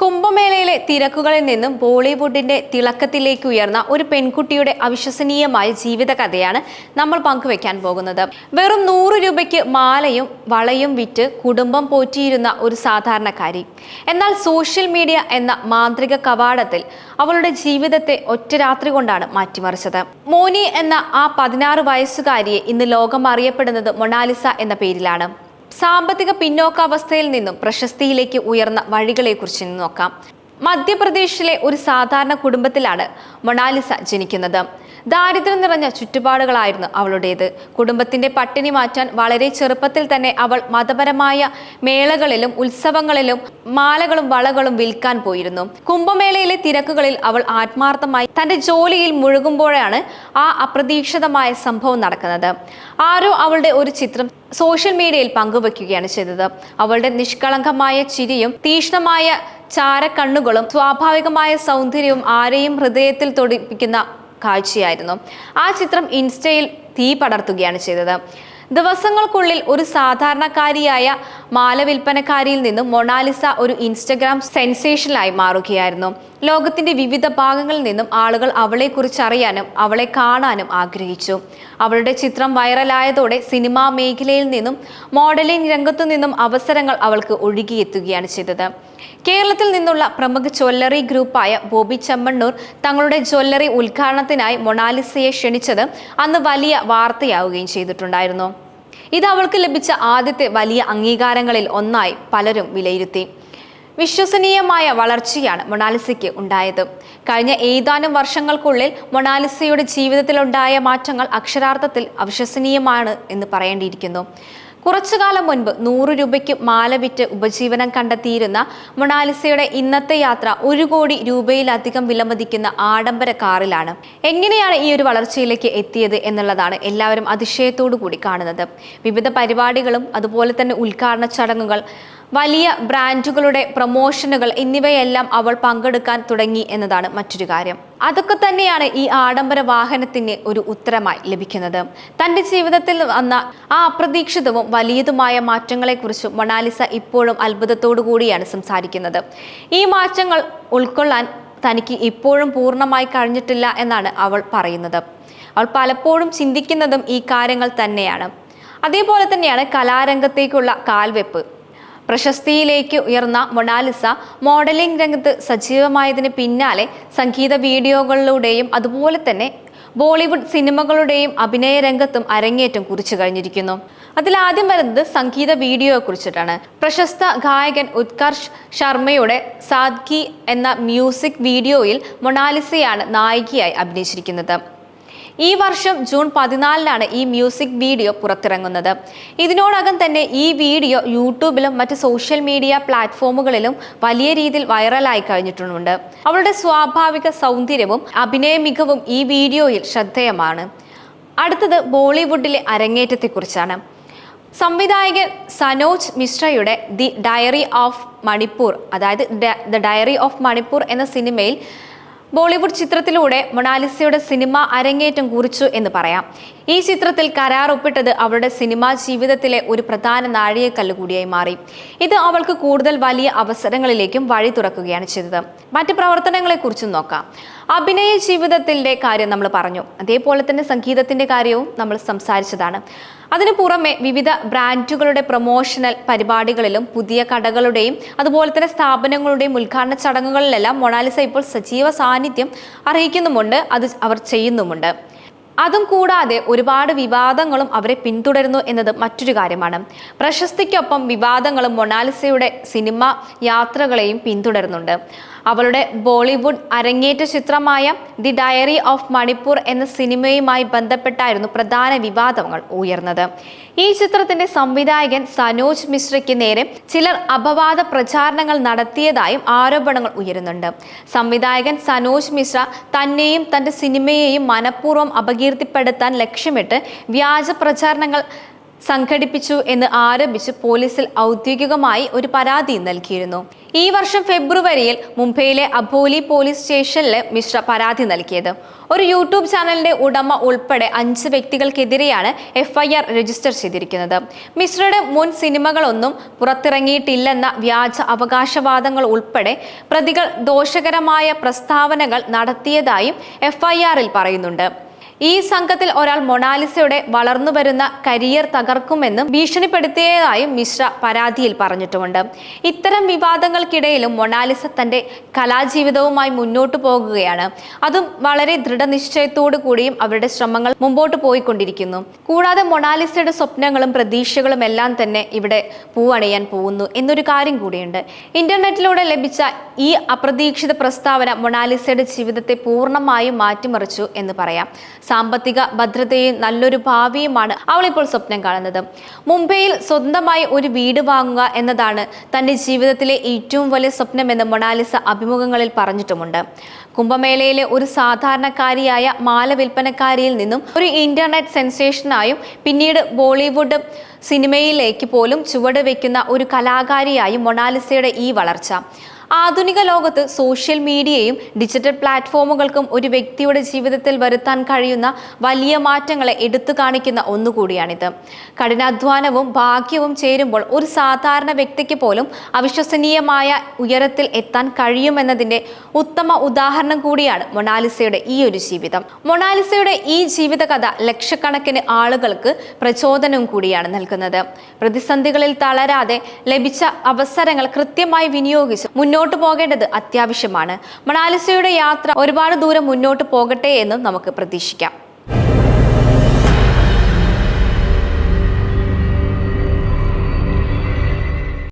കുംഭമേളയിലെ തിരക്കുകളിൽ നിന്നും ബോളിവുഡിന്റെ തിളക്കത്തിലേക്ക് ഉയർന്ന ഒരു പെൺകുട്ടിയുടെ അവിശ്വസനീയമായ ജീവിതകഥയാണ് നമ്മൾ പങ്കുവെക്കാൻ പോകുന്നത്. വെറും 100 രൂപയ്ക്ക് മാലയും വളയും വിറ്റ് കുടുംബം പോറ്റിയിരുന്ന ഒരു സാധാരണക്കാരി. എന്നാൽ സോഷ്യൽ മീഡിയ എന്ന മാന്ത്രിക കവാടത്തിൽ അവളുടെ ജീവിതത്തെ ഒറ്റ രാത്രി കൊണ്ടാണ് മാറ്റിമറിച്ചത്. മോനി എന്ന ആ 16 വയസ്സുകാരിയെ ഇന്ന് ലോകം അറിയപ്പെടുന്നത് മൊണാലിസ എന്ന പേരിലാണ്. സാമ്പത്തിക പിന്നോക്കാവസ്ഥയിൽ നിന്നും പ്രശസ്തിയിലേക്ക് ഉയർന്ന വഴികളെക്കുറിച്ച് നോക്കാം. മധ്യപ്രദേശിലെ ഒരു സാധാരണ കുടുംബത്തിലാണ് മൊണാലിസ ജനിക്കുന്നത്. ദാരിദ്ര്യം നിറഞ്ഞ ചുറ്റുപാടുകളായിരുന്നു അവളുടേത്. കുടുംബത്തിന്റെ പട്ടിണി മാറ്റാൻ വളരെ ചെറുപ്പത്തിൽ തന്നെ അവൾ മതപരമായ മേളകളിലും ഉത്സവങ്ങളിലും മാലകളും വളകളും വിൽക്കാൻ പോയിരുന്നു. കുംഭമേളയിലെ തിരക്കുകളിൽ അവൾ ആത്മാർത്ഥമായി തന്റെ ജോലിയിൽ മുഴുകുമ്പോഴാണ് ആ അപ്രതീക്ഷിതമായ സംഭവം നടക്കുന്നത്. ആരോ അവളുടെ ഒരു ചിത്രം സോഷ്യൽ മീഡിയയിൽ പങ്കുവെക്കുകയാണ് ചെയ്തത്. അവളുടെ നിഷ്കളങ്കമായ ചിരിയും തീക്ഷ്ണമായ ചാരക്കണ്ണുകളും സ്വാഭാവികമായ സൗന്ദര്യവും ആരെയും ഹൃദയത്തിൽ തൊടിപ്പിക്കുന്ന കാഴ്ചയായിരുന്നു. ആ ചിത്രം ഇൻസ്റ്റയിൽ തീ പടർത്തുകയാണ് ചെയ്തത്. ദിവസങ്ങൾക്കുള്ളിൽ ഒരു സാധാരണക്കാരിയായ മാല വിൽപ്പനക്കാരിയിൽ നിന്നും മൊണാലിസ ഒരു ഇൻസ്റ്റഗ്രാം സെൻസേഷനായി മാറുകയായിരുന്നു. ലോകത്തിന്റെ വിവിധ ഭാഗങ്ങളിൽ നിന്നും ആളുകൾ അവളെക്കുറിച്ച് അറിയാനും അവളെ കാണാനും ആഗ്രഹിച്ചു. അവളുടെ ചിത്രം വൈറലായതോടെ സിനിമാ മേഖലയിൽ നിന്നും മോഡലിംഗ് രംഗത്തു നിന്നും അവസരങ്ങൾ അവൾക്ക് ഒഴുകിയെത്തുകയാണ് ചെയ്തത്. കേരളത്തിൽ നിന്നുള്ള പ്രമുഖ ജ്വല്ലറി ഗ്രൂപ്പായ ബോബി ചെമ്മണ്ണൂർ തങ്ങളുടെ ജ്വല്ലറി ഉദ്ഘാടനത്തിനായി മൊണാലിസയെ ക്ഷണിച്ചത് അന്ന് വലിയ വാർത്തയാവുകയും ചെയ്തിട്ടുണ്ടായിരുന്നു. ഇത് അവൾക്ക് ലഭിച്ച ആദ്യത്തെ വലിയ അംഗീകാരങ്ങളിൽ ഒന്നായി പലരും വിലയിരുത്തി. വിശ്വസനീയമായ വളർച്ചയാണ് മൊണാലിസയ്ക്ക് ഉണ്ടായത്. കഴിഞ്ഞ ഏതാനും വർഷങ്ങൾക്കുള്ളിൽ മൊണാലിസയുടെ ജീവിതത്തിലുണ്ടായ മാറ്റങ്ങൾ അക്ഷരാർത്ഥത്തിൽ അവിശ്വസനീയമാണ് എന്ന് പറയേണ്ടിയിരിക്കുന്നു. കുറച്ചു കാലം മുൻപ് 100 രൂപയ്ക്ക് മാല വിറ്റ് ഉപജീവനം കണ്ടെത്തിയിരുന്ന മൊണാലിസയുടെ ഇന്നത്തെ യാത്ര 1 കോടി രൂപയിലധികം വിലമതിക്കുന്ന ആഡംബര കാറിലാണ്. എങ്ങനെയാണ് ഈ ഒരു വളർച്ചയിലേക്ക് എത്തിയത് എന്നുള്ളതാണ് എല്ലാവരും അതിശയത്തോടു കൂടി കാണുന്നത്. വിവിധ പരിപാടികളും അതുപോലെ തന്നെ ഉദ്ഘാടന ചടങ്ങുകൾ, വലിയ ബ്രാൻഡുകളുടെ പ്രൊമോഷനുകൾ എന്നിവയെല്ലാം അവൾ പങ്കെടുക്കാൻ തുടങ്ങി എന്നതാണ് മറ്റൊരു കാര്യം. അതൊക്കെ തന്നെയാണ് ഈ ആഡംബര വാഹനത്തിന് ഒരു ഉത്തരമായി ലഭിക്കുന്നത്. തൻ്റെ ജീവിതത്തിൽ വന്ന ആ അപ്രതീക്ഷിതവും വലിയതുമായ മാറ്റങ്ങളെക്കുറിച്ച് മൊണാലിസ ഇപ്പോഴും അത്ഭുതത്തോടു കൂടിയാണ് സംസാരിക്കുന്നത്. ഈ മാറ്റങ്ങൾ ഉൾക്കൊള്ളാൻ തനിക്ക് ഇപ്പോഴും പൂർണ്ണമായി കഴിഞ്ഞിട്ടില്ല എന്നാണ് അവൾ പറയുന്നത്. അവൾ പലപ്പോഴും ചിന്തിക്കുന്നതും ഈ കാര്യങ്ങൾ തന്നെയാണ്. അതേപോലെ തന്നെയാണ് കലാരംഗത്തേക്കുള്ള കാൽവെപ്പ്. പ്രശസ്തിയിലേക്ക് ഉയർന്ന മൊണാലിസ മോഡലിംഗ് രംഗത്ത് സജീവമായതിന് പിന്നാലെ സംഗീത വീഡിയോകളിലൂടെയും അതുപോലെ തന്നെ ബോളിവുഡ് സിനിമകളുടെയും അഭിനയ രംഗത്തും അരങ്ങേറ്റം കുറിച്ചു കഴിഞ്ഞിരിക്കുന്നു. അതിലാദ്യം വരുന്നത് സംഗീത വീഡിയോയെ കുറിച്ചിട്ടാണ്. പ്രശസ്ത ഗായകൻ ഉത്കർഷ് ശർമ്മയുടെ സാദ്ഗി എന്ന മ്യൂസിക് വീഡിയോയിൽ മൊണാലിസയാണ് നായികയായി അഭിനയിച്ചിരിക്കുന്നത്. ഈ വർഷം ജൂൺ 14-നാണ് ഈ മ്യൂസിക് വീഡിയോ പുറത്തിറങ്ങുന്നത്. ഇതിനോടകം തന്നെ ഈ വീഡിയോ യൂട്യൂബിലും മറ്റ് സോഷ്യൽ മീഡിയ പ്ലാറ്റ്ഫോമുകളിലും വലിയ രീതിയിൽ വൈറലായി കഴിഞ്ഞിട്ടുണ്ട്. അവളുടെ സ്വാഭാവിക സൗന്ദര്യവും അഭിനയ മികവും ഈ വീഡിയോയിൽ ശ്രദ്ധേയമാണ്. അടുത്തത് ബോളിവുഡിലെ അരങ്ങേറ്റത്തെക്കുറിച്ചാണ്. സംവിധായകൻ സനോജ് മിശ്രയുടെ ദി ഡയറി ഓഫ് മണിപ്പൂർ, അതായത് ദ ഡയറി ഓഫ് മണിപ്പൂർ എന്ന സിനിമയിൽ ബോളിവുഡ് ചിത്രത്തിലൂടെ മൊണാലിസയുടെ സിനിമ അരങ്ങേറ്റം കുറിച്ചു എന്ന് പറയാം. ഈ ചിത്രത്തിൽ കരാർ ഒപ്പിട്ടത് അവളുടെ സിനിമാ ജീവിതത്തിലെ ഒരു പ്രധാന നാഴികക്കല്ല് കൂടിയായി മാറി. ഇത് അവൾക്ക് കൂടുതൽ വലിയ അവസരങ്ങളിലേക്കും വഴി തുറക്കുകയാണ് ചെയ്തത്. മറ്റ് പ്രവർത്തനങ്ങളെക്കുറിച്ചും നോക്കാം. അഭിനയ ജീവിതത്തിൻ്റെ കാര്യം നമ്മൾ പറഞ്ഞു, അതേപോലെ തന്നെ സംഗീതത്തിൻ്റെ കാര്യവും നമ്മൾ സംസാരിച്ചതാണ്. അതിനു പുറമെ വിവിധ ബ്രാൻഡുകളുടെ പ്രൊമോഷണൽ പരിപാടികളിലും പുതിയ കടകളുടെയും അതുപോലെ തന്നെ സ്ഥാപനങ്ങളുടെയും ഉദ്ഘാടന ചടങ്ങുകളിലെല്ലാം മൊണാലിസ ഇപ്പോൾ സജീവ സാന്നിധ്യം അറിയിക്കുന്നുമുണ്ട്. അത് അവർ ചെയ്യുന്നുമുണ്ട്. അതും കൂടാതെ ഒരുപാട് വിവാദങ്ങളും അവരെ പിന്തുടരുന്നു എന്നത് മറ്റൊരു കാര്യമാണ്. പ്രശസ്തിക്കൊപ്പം വിവാദങ്ങളും മൊണാലിസയുടെ സിനിമ യാത്രകളെയും പിന്തുടരുന്നുണ്ട്. അവളുടെ ബോളിവുഡ് അരങ്ങേറ്റ ചിത്രമായ ദി ഡയറി ഓഫ് മണിപ്പൂർ എന്ന സിനിമയുമായി ബന്ധപ്പെട്ടായിരുന്നു പ്രധാന വിവാദങ്ങൾ ഉയർന്നത്. ഈ ചിത്രത്തിന്റെ സംവിധായകൻ സനോജ് മിശ്രയ്ക്ക് നേരെ ചിലർ അപവാദ പ്രചാരണങ്ങൾ നടത്തിയതായും ആരോപണങ്ങൾ ഉയരുന്നുണ്ട്. സംവിധായകൻ സനോജ് മിശ്ര തന്നെയും തന്റെ സിനിമയെയും മനഃപൂർവ്വം അപകീർത്തിപ്പെടുത്താൻ ലക്ഷ്യമിട്ട് വ്യാജ പ്രചാരണങ്ങൾ സംഘടിപ്പിച്ചു എന്ന് ആരോപിച്ച് പോലീസിൽ ഔദ്യോഗികമായി ഒരു പരാതി നൽകിയിരുന്നു. ഈ വർഷം ഫെബ്രുവരിയിൽ മുംബൈയിലെ അബോലി പോലീസ് സ്റ്റേഷനിൽ മിശ്ര പരാതി നൽകിയത്. ഒരു യൂട്യൂബ് ചാനലിന്റെ ഉടമ ഉൾപ്പെടെ 5 വ്യക്തികൾക്കെതിരെയാണ് FIR രജിസ്റ്റർ ചെയ്തിരിക്കുന്നത്. മിശ്രയുടെ മുൻ സിനിമകളൊന്നും പുറത്തിറങ്ങിയിട്ടില്ലെന്ന വ്യാജ അവകാശവാദങ്ങൾ ഉൾപ്പെടെ പ്രതികൾ ദോഷകരമായ പ്രസ്താവനകൾ നടത്തിയതായും FIR-ൽ പറയുന്നുണ്ട്. ഈ സംഘത്തിൽ ഒരാൾ മൊണാലിസയുടെ വളർന്നുവരുന്ന കരിയർ തകർക്കുമെന്നും ഭീഷണിപ്പെടുത്തിയതായും മിശ്ര പരാതിയിൽ പറഞ്ഞിട്ടുമുണ്ട്. ഇത്തരം വിവാദങ്ങൾക്കിടയിലും മൊണാലിസ തന്റെ കലാജീവിതവുമായി മുന്നോട്ട് പോകുകയാണ്. അതും വളരെ ദൃഢനിശ്ചയത്തോടു കൂടിയും അവരുടെ ശ്രമങ്ങൾ മുമ്പോട്ട് പോയിക്കൊണ്ടിരിക്കുന്നു. കൂടാതെ മൊണാലിസയുടെ സ്വപ്നങ്ങളും പ്രതീക്ഷകളും എല്ലാം തന്നെ ഇവിടെ പൂവണിയാൻ പോകുന്നു എന്നൊരു കാര്യം കൂടിയുണ്ട്. ഇന്റർനെറ്റിലൂടെ ലഭിച്ച ഈ അപ്രതീക്ഷിത പ്രസ്താവന മൊണാലിസയുടെ ജീവിതത്തെ പൂർണ്ണമായും മാറ്റിമറിച്ചു എന്ന് പറയാം. സാമ്പത്തിക ഭദ്രതയും നല്ലൊരു ഭാവിയുമാണ് അവൾ ഇപ്പോൾ സ്വപ്നം കാണുന്നത്. മുംബൈയിൽ സ്വന്തമായി ഒരു വീട് വാങ്ങുക എന്നതാണ് തന്റെ ജീവിതത്തിലെ ഏറ്റവും വലിയ സ്വപ്നമെന്ന് മൊണാലിസ അഭിമുഖങ്ങളിൽ പറഞ്ഞിട്ടുമുണ്ട്. കുംഭമേളയിലെ ഒരു സാധാരണക്കാരിയായ മാല വിൽപ്പനക്കാരിയിൽ നിന്നും ഒരു ഇന്റർനെറ്റ് സെൻസേഷനായും പിന്നീട് ബോളിവുഡ് സിനിമയിലേക്ക് പോലും ചുവട് വെക്കുന്ന ഒരു കലാകാരിയായും മൊണാലിസയുടെ ഈ വളർച്ച ആധുനിക ലോകത്ത് സോഷ്യൽ മീഡിയയും ഡിജിറ്റൽ പ്ലാറ്റ്ഫോമുകൾക്കും ഒരു വ്യക്തിയുടെ ജീവിതത്തിൽ വരുത്താൻ കഴിയുന്ന വലിയ മാറ്റങ്ങളെ എടുത്തു കാണിക്കുന്ന ഒന്നുകൂടിയാണിത്. കഠിനാധ്വാനവും ഭാഗ്യവും ചേരുമ്പോൾ ഒരു സാധാരണ വ്യക്തിക്ക് പോലും അവിശ്വസനീയമായ ഉയരത്തിൽ എത്താൻ കഴിയുമെന്നതിൻ്റെ ഉത്തമ ഉദാഹരണം കൂടിയാണ് മൊണാലിസയുടെ ഈ ഒരു ജീവിതം. മൊണാലിസയുടെ ഈ ജീവിതകഥ ലക്ഷക്കണക്കിന് ആളുകൾക്ക് പ്രചോദനവും കൂടിയാണ് നൽകുന്നത്. പ്രതിസന്ധികളിൽ തളരാതെ ലഭിച്ച അവസരങ്ങൾ കൃത്യമായി വിനിയോഗിച്ച് മുന്നോട്ട് പോകേണ്ടത് അത്യാവശ്യമാണ്. മൊണാലിസയുടെ യാത്ര ഒരുപാട് ദൂരം മുന്നോട്ട് പോകട്ടെ എന്നും നമുക്ക് പ്രതീക്ഷിക്കാം.